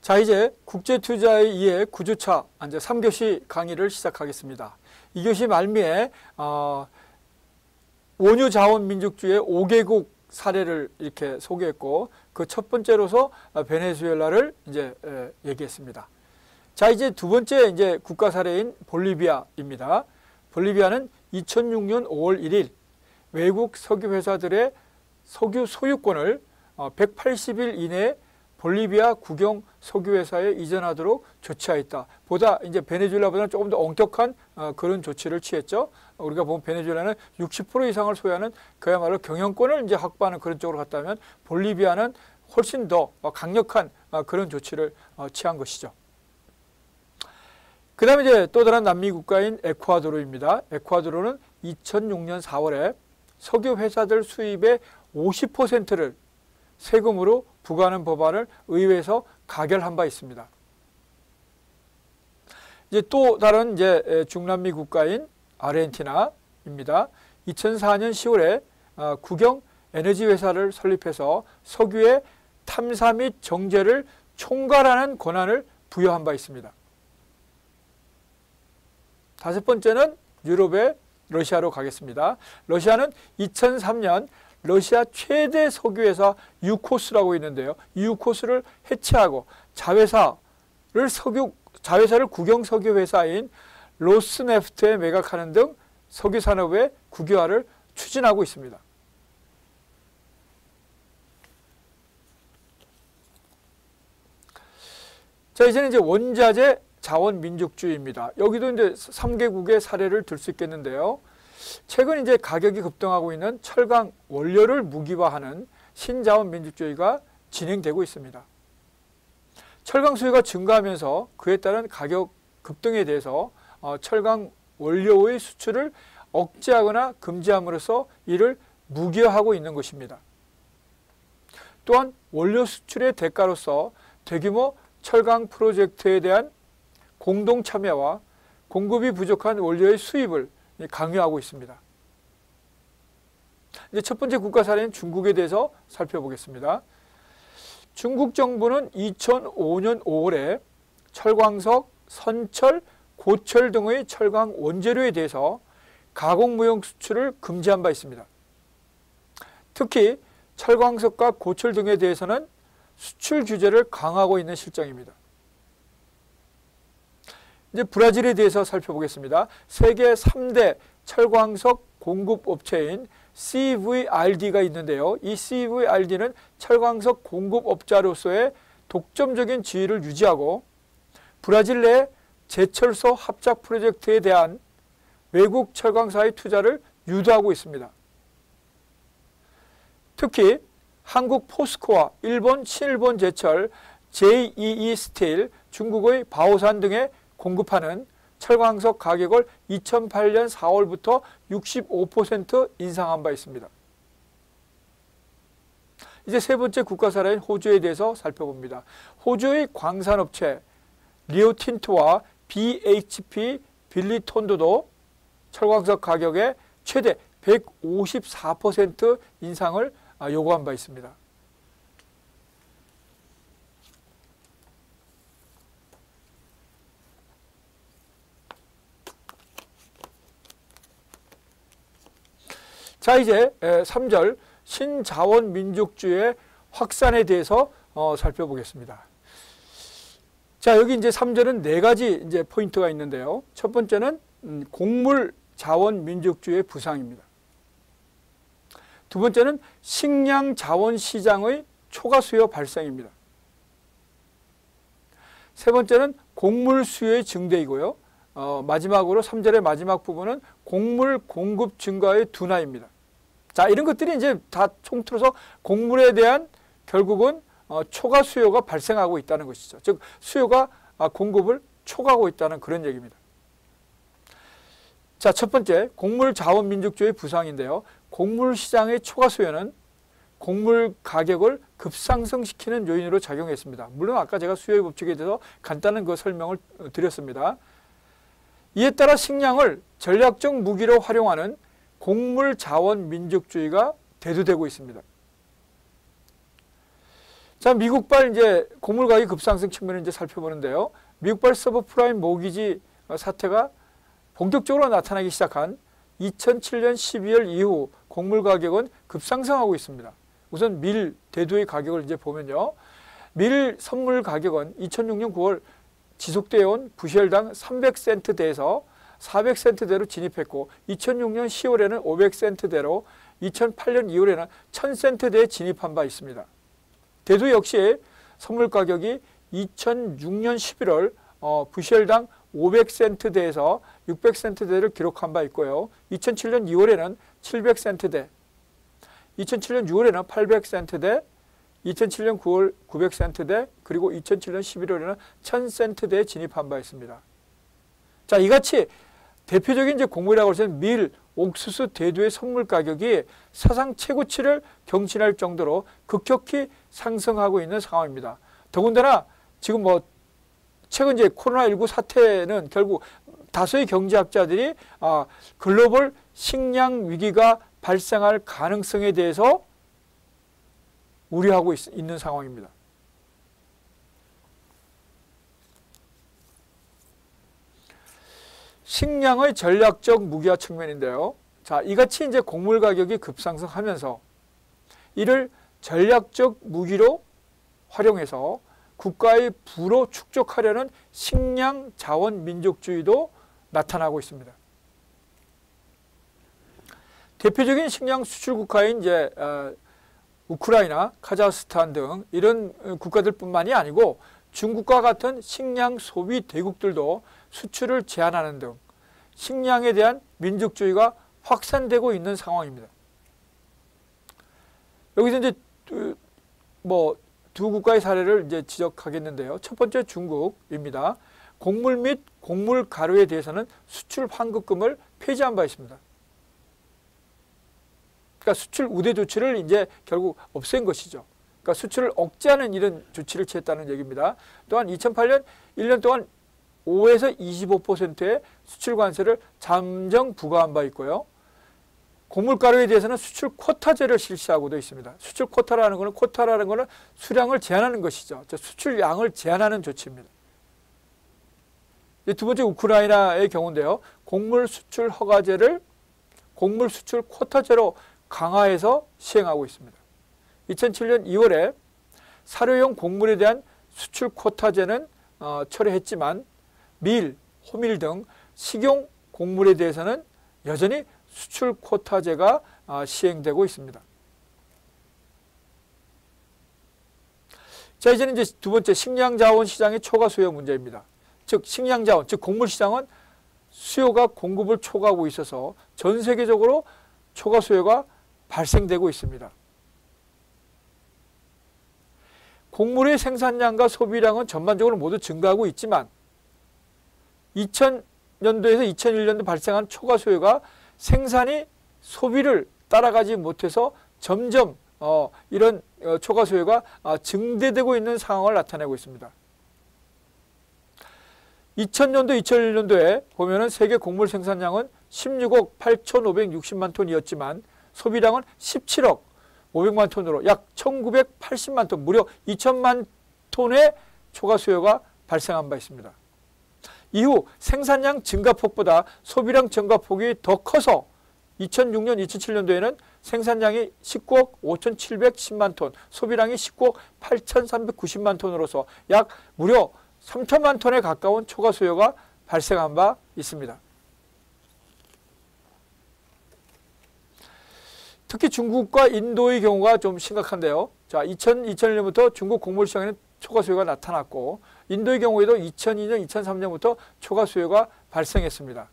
자, 이제 국제투자의 이해 9주차 이제 3교시 강의를 시작하겠습니다. 2교시 말미에 원유자원민족주의 5개국 사례를 이렇게 소개했고, 그 첫 번째로서 베네수엘라를 이제 얘기했습니다. 자, 이제 두 번째 이제 국가 사례인 볼리비아입니다. 볼리비아는 2006년 5월 1일 외국 석유 회사들의 석유 소유권을 180일 이내에 볼리비아 국영 석유회사에 이전하도록 조치하였다. 보다 이제 베네수엘라보다는 조금 더 엄격한 그런 조치를 취했죠. 우리가 보면 베네수엘라는 60% 이상을 소유하는 그야말로 경영권을 이제 확보하는 그런 쪽으로 갔다면, 볼리비아는 훨씬 더 강력한 그런 조치를 취한 것이죠. 그 다음에 이제 또 다른 남미 국가인 에콰도르입니다. 에콰도르는 2006년 4월에 석유 회사들 수입의 50%를 세금으로 부과하는 법안을 의회에서 가결한 바 있습니다. 이제 또 다른 이제 중남미 국가인 아르헨티나입니다. 2004년 10월에 국영 에너지 회사를 설립해서 석유의 탐사 및 정제를 총괄하는 권한을 부여한 바 있습니다. 다섯 번째는 유럽의 러시아로 가겠습니다. 러시아는 2003년 러시아 최대 석유회사 유코스라고 있는데요. 유코스를 해체하고 자회사를 국영 석유회사인 로스네프트에 매각하는 등 석유산업의 국유화를 추진하고 있습니다. 자, 이제는 이제 원자재 자원민족주의입니다. 여기도 이제 3개국의 사례를 들 수 있겠는데요. 최근 이제 가격이 급등하고 있는 철강 원료를 무기화하는 신자원민족주의가 진행되고 있습니다. 철강 수요가 증가하면서 그에 따른 가격 급등에 대해서 철강 원료의 수출을 억제하거나 금지함으로써 이를 무기화하고 있는 것입니다. 또한 원료 수출의 대가로서 대규모 철강 프로젝트에 대한 공동 참여와 공급이 부족한 원료의 수입을 강요하고 있습니다. 이제 첫 번째 국가 사례인 중국에 대해서 살펴보겠습니다. 중국 정부는 2005년 5월에 철광석, 선철, 고철 등의 철강 원재료에 대해서 가공무용 수출을 금지한 바 있습니다. 특히 철광석과 고철 등에 대해서는 수출 규제를 강화하고 있는 실정입니다. 이제 브라질에 대해서 살펴보겠습니다. 세계 3대 철광석 공급업체인 CVRD가 있는데요. 이 CVRD는 철광석 공급업자로서의 독점적인 지위를 유지하고 브라질 내 제철소 합작 프로젝트에 대한 외국 철강사의 투자를 유도하고 있습니다. 특히 한국 포스코와 일본 신일본제철, JEE 스틸, 중국의 바오산 등에 공급하는 철광석 가격을 2008년 4월부터 65% 인상한 바 있습니다. 이제 세 번째 국가 사례인 호주에 대해서 살펴봅니다. 호주의 광산업체 리오틴트와 BHP 빌리톤도도 철광석 가격의 최대 154% 인상을 요구한 바 있습니다. 자, 이제 3절 신자원민족주의의 확산에 대해서 살펴보겠습니다. 자, 여기 이제 3절은 네 가지 이제 포인트가 있는데요. 첫 번째는 곡물자원민족주의의 부상입니다. 두 번째는 식량자원시장의 초과수요 발생입니다. 세 번째는 곡물 수요의 증대이고요. 마지막으로 3절의 마지막 부분은 곡물 공급 증가의 둔화입니다. 자, 이런 것들이 이제 다 총틀어서 곡물에 대한 결국은 초과 수요가 발생하고 있다는 것이죠. 즉 수요가 공급을 초과하고 있다는 그런 얘기입니다. 자, 첫 번째 곡물 자원민족주의 부상인데요. 곡물 시장의 초과 수요는 곡물 가격을 급상승시키는 요인으로 작용했습니다. 물론 아까 제가 수요의 법칙에 대해서 간단한 그 설명을 드렸습니다. 이에 따라 식량을 전략적 무기로 활용하는 곡물 자원 민족주의가 대두되고 있습니다. 자, 미국발 이제 곡물 가격 급상승 측면을 이제 살펴보는데요. 미국발 서브프라임 모기지 사태가 본격적으로 나타나기 시작한 2007년 12월 이후 곡물 가격은 급상승하고 있습니다. 우선 밀 대두의 가격을 이제 보면요. 밀 선물 가격은 2006년 9월 지속되어 온 부셜당 300센트대에서 400센트대로 진입했고 2006년 10월에는 500센트대로 2008년 2월에는 1000센트대에 진입한 바 있습니다. 대두 역시 선물 가격이 2006년 11월 부셜당 500센트대에서 600센트대를 기록한 바 있고요. 2007년 2월에는 700센트대, 2007년 6월에는 800센트대, 2007년 9월 900센트대, 그리고 2007년 11월에는 1000센트대에 진입한 바 있습니다. 자, 이같이 대표적인 이제 곡물이라고 할 때는 밀, 옥수수, 대두의 선물 가격이 사상 최고치를 경신할 정도로 급격히 상승하고 있는 상황입니다. 더군다나 지금 최근 이제 코로나19 사태는 결국 다수의 경제학자들이 글로벌 식량 위기가 발생할 가능성에 대해서 우려하고 있는 상황입니다. 식량의 전략적 무기화 측면인데요. 자, 이같이 이제 곡물 가격이 급상승하면서 이를 전략적 무기로 활용해서 국가의 부로 축적하려는 식량 자원 민족주의도 나타나고 있습니다. 대표적인 식량 수출 국가인 이제 우크라이나, 카자흐스탄 등 이런 국가들뿐만이 아니고 중국과 같은 식량 소비 대국들도 수출을 제한하는 등 식량에 대한 민족주의가 확산되고 있는 상황입니다. 여기서 이제 두 국가의 사례를 이제 지적하겠는데요. 첫 번째 중국입니다. 곡물 및 곡물 가루에 대해서는 수출 환급금을 폐지한 바 있습니다. 그러니까 수출 우대 조치를 이제 결국 없앤 것이죠. 그러니까 수출을 억제하는 이런 조치를 취했다는 얘기입니다. 또한 2008년 1년 동안 5에서 25%의 수출 관세를 잠정 부과한 바 있고요. 곡물가루에 대해서는 수출 쿼타제를 실시하고도 있습니다. 수출 쿼타라는 것은 수량을 제한하는 것이죠. 수출량을 제한하는 조치입니다. 두 번째 우크라이나의 경우인데요. 곡물 수출 허가제를 곡물 수출 쿼타제로 강화해서 시행하고 있습니다. 2007년 2월에 사료용 곡물에 대한 수출 쿼타제는 철회했지만 밀, 호밀 등 식용 곡물에 대해서는 여전히 수출 쿼타제가 시행되고 있습니다. 자, 이제는 이제 두 번째 식량자원 시장의 초과 수요 문제입니다. 즉 식량자원, 즉 곡물 시장은 수요가 공급을 초과하고 있어서 전 세계적으로 초과 수요가 발생되고 있습니다. 곡물의 생산량과 소비량은 전반적으로 모두 증가하고 있지만 2000년도에서 2001년도 발생한 초과 수요가 생산이 소비를 따라가지 못해서 점점 이런 초과 수요가 증대되고 있는 상황을 나타내고 있습니다. 2000년도, 2001년도에 보면은 세계 곡물 생산량은 16억 8,560만 톤이었지만 소비량은 17억 500만 톤으로 약 1980만 톤, 무려 2000만 톤의 초과 수요가 발생한 바 있습니다. 이후 생산량 증가폭보다 소비량 증가폭이 더 커서 2006년, 2007년도에는 생산량이 19억 5,710만 톤, 소비량이 19억 8,390만 톤으로서 약 무려 3천만 톤에 가까운 초과 수요가 발생한 바 있습니다. 특히 중국과 인도의 경우가 좀 심각한데요. 자, 2001년부터 중국 곡물 시장에는 초과 수요가 나타났고 인도의 경우에도 2002년, 2003년부터 초과 수요가 발생했습니다.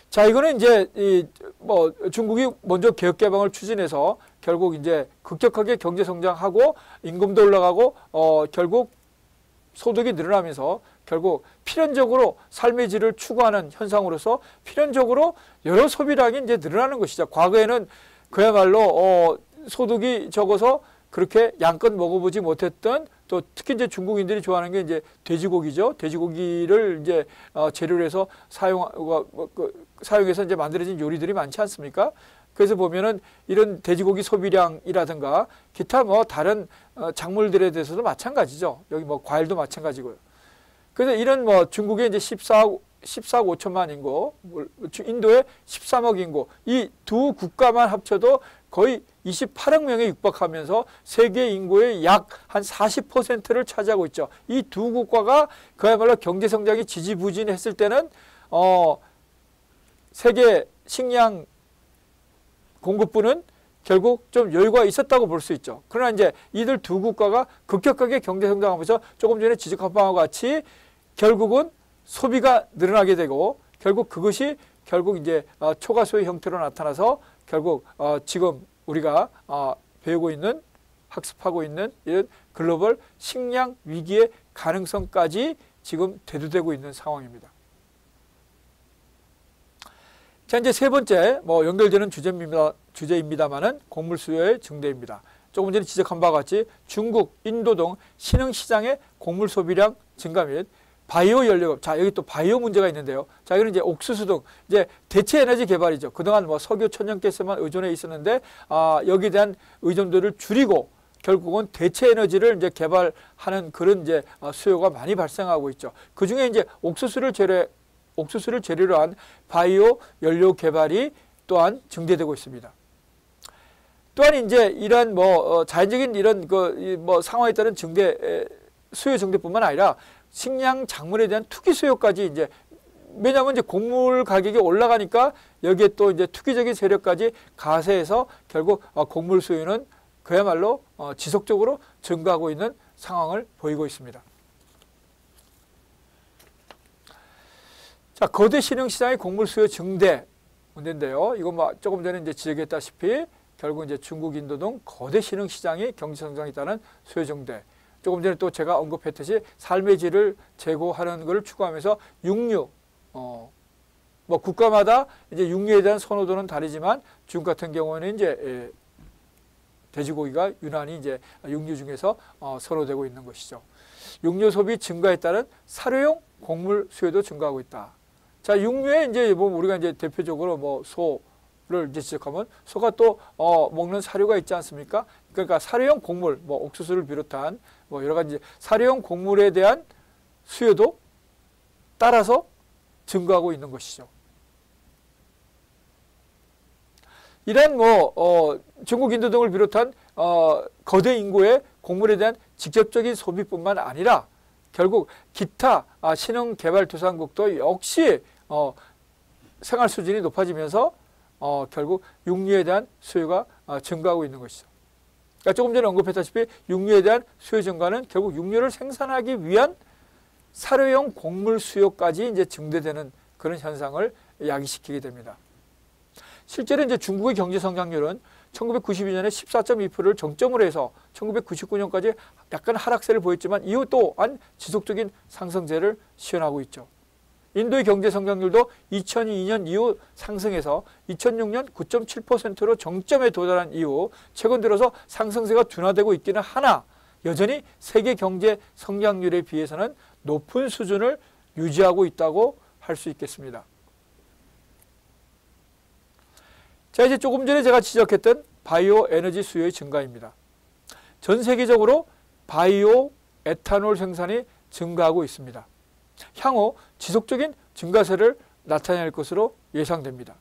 자, 이거는 이제 중국이 먼저 개혁 개방을 추진해서 결국 이제 급격하게 경제 성장하고 임금도 올라가고 결국 소득이 늘어나면서 결국 필연적으로 삶의 질을 추구하는 현상으로서 필연적으로 여러 소비량이 이제 늘어나는 것이죠. 과거에는 그야말로 소득이 적어서 그렇게 양껏 먹어보지 못했던, 또 특히 이제 중국인들이 좋아하는 게 이제 돼지고기죠. 돼지고기를 이제 재료로 해서 사용해서 이제 만들어진 요리들이 많지 않습니까? 그래서 보면은 이런 돼지고기 소비량이라든가 기타 뭐 다른 작물들에 대해서도 마찬가지죠. 여기 뭐 과일도 마찬가지고요. 그래서 이런 뭐 중국의 이제 14억 5천만 인구, 인도의 13억 인구, 이 두 국가만 합쳐도 거의 28억 명에 육박하면서 세계 인구의 약 한 40%를 차지하고 있죠. 이 두 국가가 그야말로 경제 성장이 지지부진했을 때는 세계 식량 공급부는 결국 좀 여유가 있었다고 볼 수 있죠. 그러나 이제 이들 두 국가가 급격하게 경제 성장하면서 조금 전에 지적한 바와 같이 결국은 소비가 늘어나게 되고 결국 그것이 결국 이제 초과소의 형태로 나타나서 결국 지금 우리가 배우고 있는 학습하고 있는 이런 글로벌 식량 위기의 가능성까지 지금 대두되고 있는 상황입니다. 자, 이제 세 번째 뭐 연결되는 주제입니다만은 곡물 수요의 증대입니다. 조금 전에 지적한 바와 같이 중국, 인도 등 신흥 시장의 곡물 소비량 증가 및 바이오 연료급. 자, 여기 또 바이오 문제가 있는데요. 자, 이건 이제 옥수수 등 이제 대체 에너지 개발이죠. 그동안 뭐 석유, 천연가스만 의존해 있었는데 여기에 대한 의존도를 줄이고 결국은 대체 에너지를 이제 개발하는 그런 이제 수요가 많이 발생하고 있죠. 그 중에 이제 옥수수를 재료로 한 바이오 연료 개발이 또한 증대되고 있습니다. 또한 이제 이러한 뭐 자연적인 이런 뭐 상황에 따른 수요 증대뿐만 아니라 식량 작물에 대한 투기 수요까지 이제 왜냐하면 이제 곡물 가격이 올라가니까 여기에 또 이제 투기적인 세력까지 가세해서 결국 곡물 수요는 그야말로 지속적으로 증가하고 있는 상황을 보이고 있습니다. 자, 거대 신흥시장의 곡물 수요 증대 문제인데요. 이거 뭐 조금 전에 이제 지적했다시피 결국 이제 중국, 인도 등 거대 신흥시장의 경제 성장에 따른 수요 증대. 조금 전에 또 제가 언급했듯이 삶의 질을 제고하는 것을 추구하면서 육류, 뭐 국가마다 이제 육류에 대한 선호도는 다르지만 중국 같은 경우는 이제 돼지고기가 유난히 이제 육류 중에서 선호되고 있는 것이죠. 육류 소비 증가에 따른 사료용 곡물 수요도 증가하고 있다. 자, 육류에 이제 뭐 우리가 이제 대표적으로 뭐 소를 이제 지적하면 소가 또 먹는 사료가 있지 않습니까? 그러니까 사료용 곡물, 뭐 옥수수를 비롯한 뭐 여러 가지 사료용 곡물에 대한 수요도 따라서 증가하고 있는 것이죠. 이런 뭐 중국, 인도 등을 비롯한 거대 인구의 곡물에 대한 직접적인 소비뿐만 아니라 결국 기타 신흥개발도상국도 역시 생활 수준이 높아지면서 결국 육류에 대한 수요가 증가하고 있는 것이죠. 그러니까 조금 전에 언급했다시피 육류에 대한 수요 증가는 결국 육류를 생산하기 위한 사료용 곡물 수요까지 이제 증대되는 그런 현상을 야기시키게 됩니다. 실제로 이제 중국의 경제 성장률은 1992년에 14.2%를 정점으로 해서 1999년까지 약간 하락세를 보였지만 이후 또한 지속적인 상승세를 시현하고 있죠. 인도의 경제 성장률도 2002년 이후 상승해서 2006년 9.7%로 정점에 도달한 이후 최근 들어서 상승세가 둔화되고 있기는 하나 여전히 세계 경제 성장률에 비해서는 높은 수준을 유지하고 있다고 할 수 있겠습니다. 자, 이제 조금 전에 제가 지적했던 바이오 에너지 수요의 증가입니다. 전 세계적으로 바이오 에탄올 생산이 증가하고 있습니다. 향후 지속적인 증가세를 나타낼 것으로 예상됩니다.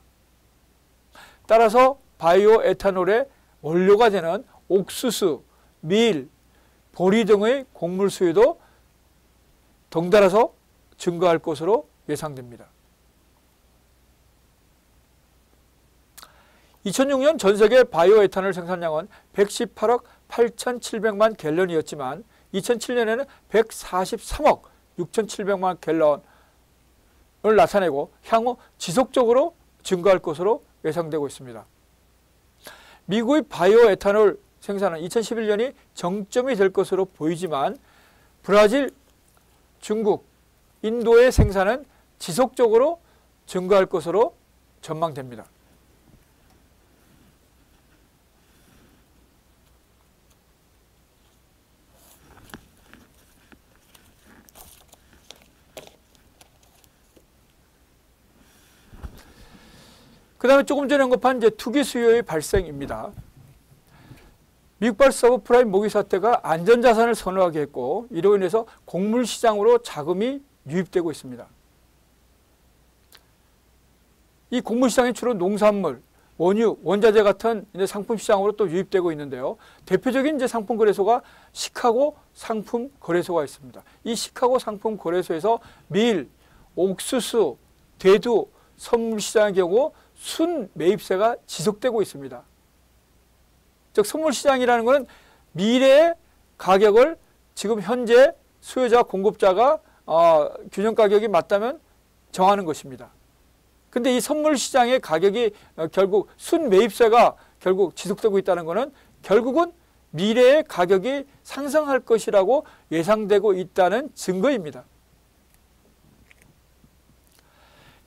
따라서 바이오 에탄올의 원료가 되는 옥수수, 밀, 보리 등의 곡물 수요도 덩달아서 증가할 것으로 예상됩니다. 2006년 전세계 바이오 에탄올 생산량은 118억 8,700만 갤런이었지만 2007년에는 143억 6,700만 갤런을 나타내고 향후 지속적으로 증가할 것으로 예상되고 있습니다. 미국의 바이오 에탄올 생산은 2011년이 정점이 될 것으로 보이지만 브라질, 중국, 인도의 생산은 지속적으로 증가할 것으로 전망됩니다. 그 다음에 조금 전에 언급한 이제 투기 수요의 발생입니다. 미국발 서브프라임 모기 사태가 안전자산을 선호하게 했고 이로 인해서 곡물 시장으로 자금이 유입되고 있습니다. 이 곡물 시장이 주로 농산물, 원유, 원자재 같은 이제 상품 시장으로 또 유입되고 있는데요. 대표적인 이제 상품 거래소가 시카고 상품 거래소가 있습니다. 이 시카고 상품 거래소에서 밀, 옥수수, 대두, 선물 시장의 경우 순 매입세가 지속되고 있습니다. 즉 선물 시장이라는 것은 미래의 가격을 지금 현재 수요자, 공급자가 균형 가격이 맞다면 정하는 것입니다. 근데 이 선물 시장의 가격이 결국 순 매입세가 결국 지속되고 있다는 것은 결국은 미래의 가격이 상승할 것이라고 예상되고 있다는 증거입니다.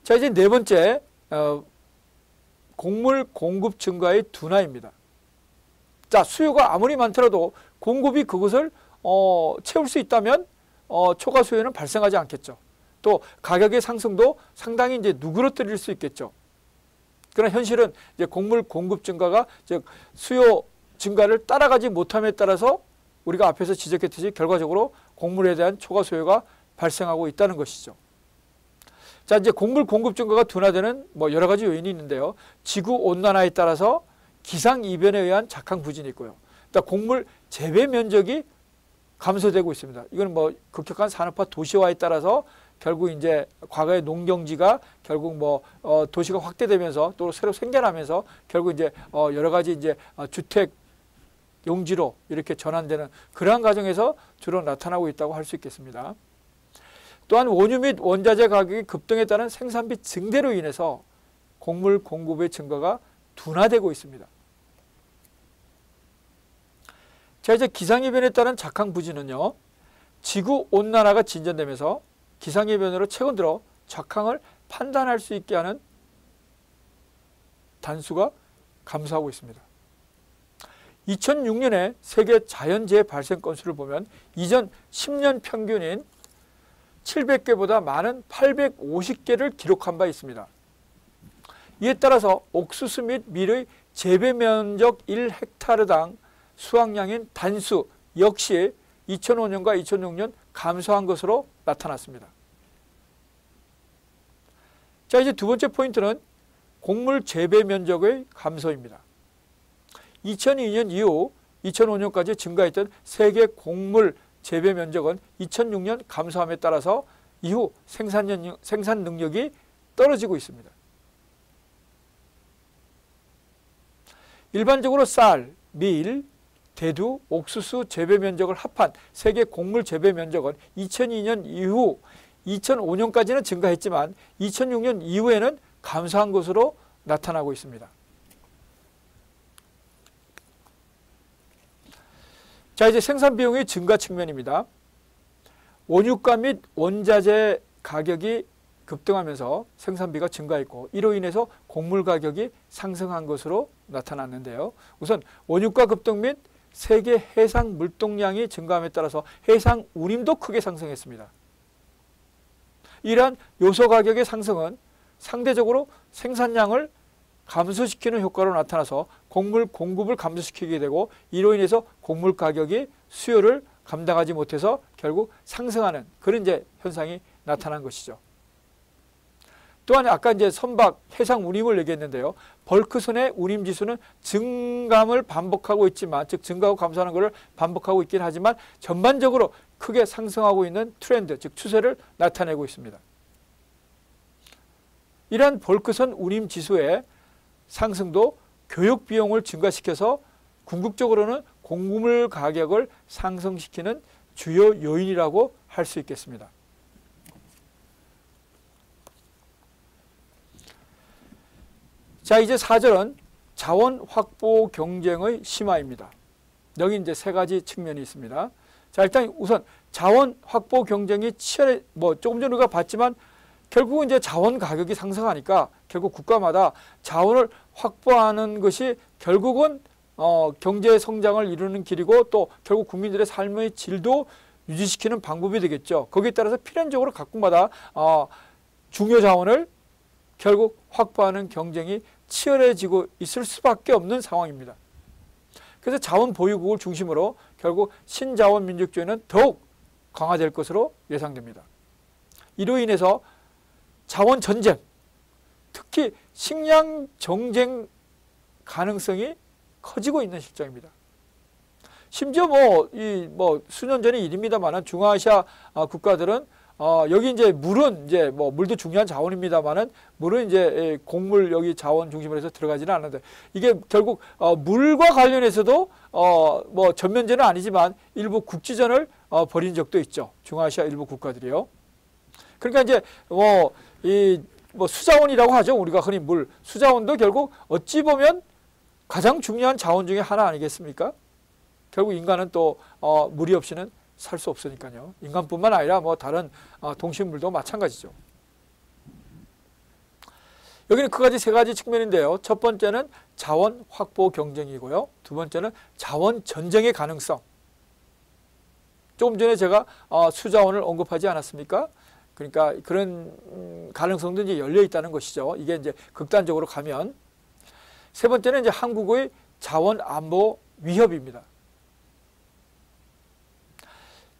자, 이제 네 번째, 곡물 공급 증가의 둔화입니다. 자, 수요가 아무리 많더라도 공급이 그것을 채울 수 있다면 초과 수요는 발생하지 않겠죠. 또 가격의 상승도 상당히 이제 누그러뜨릴 수 있겠죠. 그러나 현실은 이제 곡물 공급 증가가 즉 수요 증가를 따라가지 못함에 따라서 우리가 앞에서 지적했듯이 결과적으로 곡물에 대한 초과 수요가 발생하고 있다는 것이죠. 자, 이제 곡물 공급 증가가 둔화되는 여러 가지 요인이 있는데요. 지구 온난화에 따라서 기상 이변에 의한 작황 부진이 있고요. 곡물 재배 면적이 감소되고 있습니다. 이건 급격한 산업화 도시화에 따라서 결국 이제 과거의 농경지가 결국 도시가 확대되면서 또 새로 생겨나면서 결국 이제 여러 가지 이제 주택 용지로 이렇게 전환되는 그러한 과정에서 주로 나타나고 있다고 할 수 있겠습니다. 또한 원유 및 원자재 가격이 급등에 따른 생산비 증대로 인해서 곡물 공급의 증가가 둔화되고 있습니다. 자, 이제 기상이변에 따른 작황 부진은요, 지구 온난화가 진전되면서 기상이변으로 최근 들어 작황을 판단할 수 있게 하는 단수가 감소하고 있습니다. 2006년에 세계 자연재해 발생 건수를 보면 이전 10년 평균인 700개보다 많은 850개를 기록한 바 있습니다. 이에 따라서 옥수수 및 밀의 재배 면적 1헥타르당 수확량인 단수 역시 2005년과 2006년 감소한 것으로 나타났습니다. 자, 이제 두 번째 포인트는 곡물 재배 면적의 감소입니다. 2002년 이후 2005년까지 증가했던 세계 곡물 재배 면적은 2006년 감소함에 따라서 이후 생산 능력이 떨어지고 있습니다. 일반적으로 쌀, 밀, 대두, 옥수수 재배 면적을 합한 세계 곡물 재배 면적은 2002년 이후 2005년까지는 증가했지만 2006년 이후에는 감소한 것으로 나타나고 있습니다. 자, 이제 생산 비용의 증가 측면입니다. 원유가 및 원자재 가격이 급등하면서 생산비가 증가했고 이로 인해서 곡물 가격이 상승한 것으로 나타났는데요. 우선 원유가 급등 및 세계 해상 물동량이 증가함에 따라서 해상 운임도 크게 상승했습니다. 이러한 요소 가격의 상승은 상대적으로 생산량을 감소시키는 효과로 나타나서 곡물 공급을 감소시키게 되고 이로 인해서 곡물 가격이 수요를 감당하지 못해서 결국 상승하는 그런 이제 현상이 나타난 것이죠. 또한 아까 이제 선박 해상 운임을 얘기했는데요. 벌크선의 운임 지수는 증감을 반복하고 있지만 즉 증가하고 감소하는 것을 반복하고 있긴 하지만 전반적으로 크게 상승하고 있는 트렌드 즉 추세를 나타내고 있습니다. 이러한 벌크선 운임 지수의 상승도 교육 비용을 증가시켜서 궁극적으로는 곡물 가격을 상승시키는 주요 요인이라고 할 수 있겠습니다. 자, 이제 4절은 자원 확보 경쟁의 심화입니다. 여기 이제 세 가지 측면이 있습니다. 자, 일단 우선 자원 확보 경쟁이 치열해, 조금 전에 우리가 봤지만 결국은 이제 자원 가격이 상승하니까 결국 국가마다 자원을 확보하는 것이 결국은 경제 성장을 이루는 길이고 또 결국 국민들의 삶의 질도 유지시키는 방법이 되겠죠. 거기에 따라서 필연적으로 각국마다 중요 자원을 결국 확보하는 경쟁이 치열해지고 있을 수밖에 없는 상황입니다. 그래서 자원 보유국을 중심으로 결국 신자원 민족주의는 더욱 강화될 것으로 예상됩니다. 이로 인해서 자원 전쟁, 특히 식량 정쟁 가능성이 커지고 있는 실정입니다. 심지어 수년 전의 일입니다만은 중앙아시아 국가들은 여기 이제 물은 이제 물도 중요한 자원입니다만은 물은 이제 곡물 여기 자원 중심으로 해서 들어가지는 않는데 이게 결국 물과 관련해서도 전면전은 아니지만 일부 국지전을 벌인 적도 있죠. 중앙아시아 일부 국가들이요. 그러니까 이제 수자원이라고 하죠. 우리가 흔히 물 수자원도 결국 어찌 보면 가장 중요한 자원 중에 하나 아니겠습니까? 결국 인간은 또 물이 없이는 살 수 없으니까요. 인간뿐만 아니라 다른 동식물도 마찬가지죠. 여기는 그가지 세 가지 측면인데요. 첫 번째는 자원 확보 경쟁이고요. 두 번째는 자원 전쟁의 가능성. 조금 전에 제가 수자원을 언급하지 않았습니까? 그러니까 그런 가능성도 이제 열려 있다는 것이죠. 이게 이제 극단적으로 가면. 세 번째는 이제 한국의 자원 안보 위협입니다.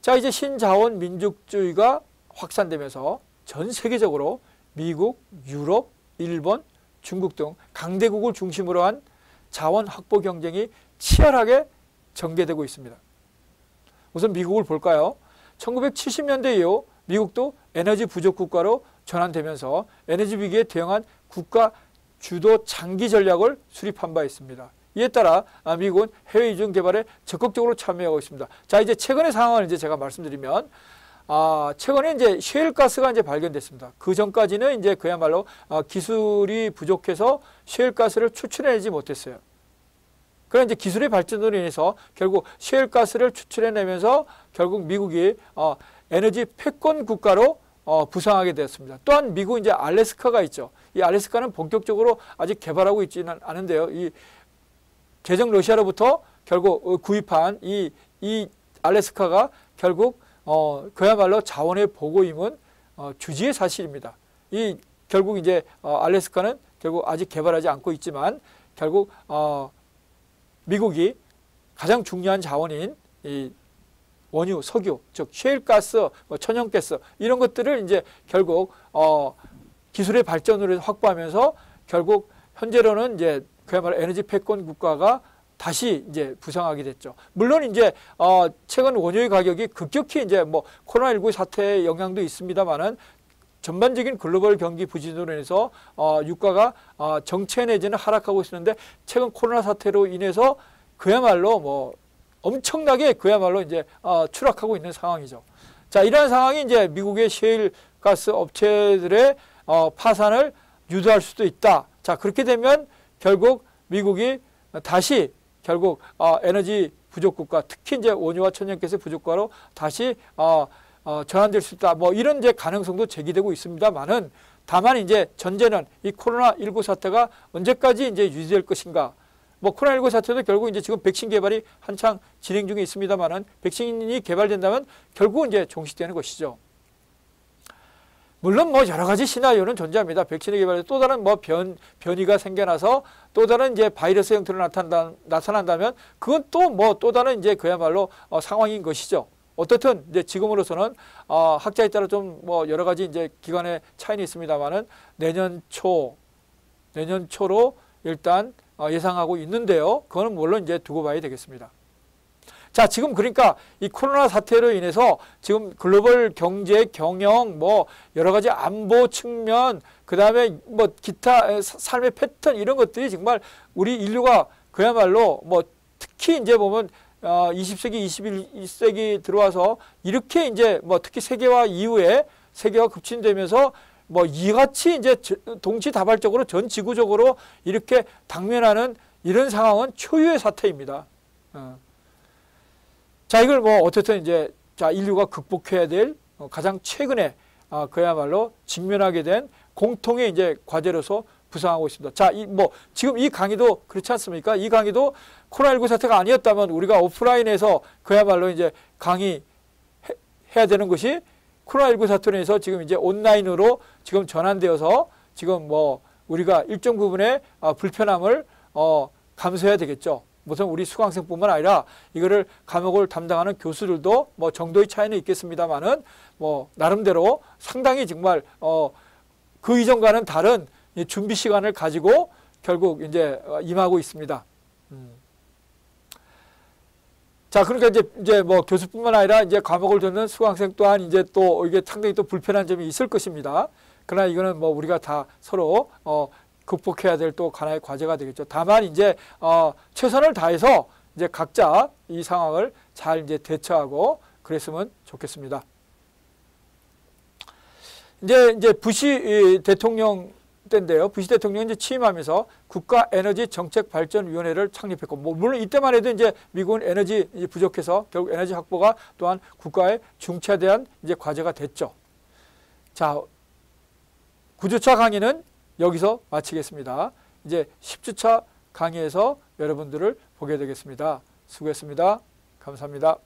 자, 이제 신자원 민족주의가 확산되면서 전 세계적으로 미국, 유럽, 일본, 중국 등 강대국을 중심으로 한 자원 확보 경쟁이 치열하게 전개되고 있습니다. 우선 미국을 볼까요? 1970년대 이후 미국도 에너지 부족 국가로 전환되면서 에너지 위기에 대응한 국가 주도 장기 전략을 수립한 바 있습니다. 이에 따라 미국은 해외 이중 개발에 적극적으로 참여하고 있습니다. 자, 이제 최근의 상황을 이제 제가 말씀드리면, 최근에 이제 셰일가스가 이제 발견됐습니다. 그 전까지는 이제 그야말로 기술이 부족해서 셰일가스를 추출해내지 못했어요. 그런 이제 기술의 발전으로 인해서 결국 셰일가스를 추출해내면서 결국 미국이 에너지 패권 국가로 부상하게 되었습니다. 또한 미국 이제 알래스카가 있죠. 이 알래스카는 본격적으로 아직 개발하고 있지는 않은데요. 이 개정 러시아로부터 결국 구입한 이 알래스카가 결국 그야말로 자원의 보고임은 주지의 사실입니다. 이 결국 이제 알래스카는 결국 아직 개발하지 않고 있지만 결국 미국이 가장 중요한 자원인 이 원유, 석유, 즉 셰일가스, 천연가스 이런 것들을 이제 결국 기술의 발전으로 확보하면서 결국 현재로는 이제 그야말로 에너지 패권 국가가 다시 이제 부상하게 됐죠. 물론 이제 최근 원유의 가격이 급격히 이제 코로나19 사태의 영향도 있습니다만은 전반적인 글로벌 경기 부진으로 인해서 유가가 정체 내지는 하락하고 있었는데 최근 코로나 사태로 인해서 그야말로 엄청나게 그야말로 이제 추락하고 있는 상황이죠. 자, 이러한 상황이 이제 미국의 셰일 가스 업체들의 파산을 유도할 수도 있다. 자, 그렇게 되면 결국 미국이 다시 결국 에너지 부족 국가, 특히 이제 원유와 천연가스 부족 국가로 다시 전환될 수 있다. 이런 이제 가능성도 제기되고 있습니다만은 다만 이제 전제는 이 코로나19 사태가 언제까지 이제 유지될 것인가. 코로나19 사태도 결국 이제 지금 백신 개발이 한창 진행 중에 있습니다만은 백신이 개발된다면 결국은 이제 종식되는 것이죠. 물론 여러 가지 시나리오는 존재합니다. 백신의 개발에 또 다른 변이가 생겨나서 또 다른 이제 바이러스 형태로 나타난다면 그건 또 다른 이제 그야말로 상황인 것이죠. 어떻든 이제 지금으로서는 학자에 따라 좀 여러 가지 이제 기간의 차이는 있습니다만은 내년 초로 일단 예상하고 있는데요. 그거는 물론 이제 두고 봐야 되겠습니다. 자, 지금 그러니까 이 코로나 사태로 인해서 지금 글로벌 경제, 경영, 여러 가지 안보 측면, 그 다음에 기타 삶의 패턴 이런 것들이 정말 우리 인류가 그야말로 특히 이제 보면 20세기, 21세기 들어와서 이렇게 이제 특히 세계화 이후에 세계화 급진되면서 이같이 이제 동시다발적으로 전 지구적으로 이렇게 당면하는 이런 상황은 초유의 사태입니다. 자, 이걸 어쨌든 이제 인류가 극복해야 될 가장 최근에 그야말로 직면하게 된 공통의 이제 과제로서 부상하고 있습니다. 자, 지금 이 강의도 그렇지 않습니까? 이 강의도 코로나19 사태가 아니었다면 우리가 오프라인에서 그야말로 이제 강의해야 되는 것이 코로나19 사태로 인해서 지금 이제 온라인으로 지금 전환되어서 지금 우리가 일정 부분의 불편함을 감수해야 되겠죠. 우선 우리 수강생뿐만 아니라 이거를 과목을 담당하는 교수들도 뭐 정도의 차이는 있겠습니다만은 뭐 나름대로 상당히 정말 그 이전과는 다른 준비 시간을 가지고 결국 이제 임하고 있습니다. 자, 그러니까 이제 뭐 교수뿐만 아니라 이제 과목을 듣는 수강생 또한 이제 또 이게 상당히 또 불편한 점이 있을 것입니다. 그러나 이거는 뭐 우리가 다 서로 극복해야 될 또 하나의 과제가 되겠죠. 다만 이제 최선을 다해서 이제 각자 이 상황을 잘 이제 대처하고 그랬으면 좋겠습니다. 이제 부시 대통령 때인데요. 부시 대통령이 이제 취임하면서 국가에너지정책발전위원회를 창립했고, 뭐 물론 이때만 해도 이제 미국은 에너지 부족해서 결국 에너지 확보가 또한 국가의 중차대한 이제 과제가 됐죠. 자, 9주차 강의는 여기서 마치겠습니다. 이제 10주차 강의에서 여러분들을 보게 되겠습니다. 수고했습니다. 감사합니다.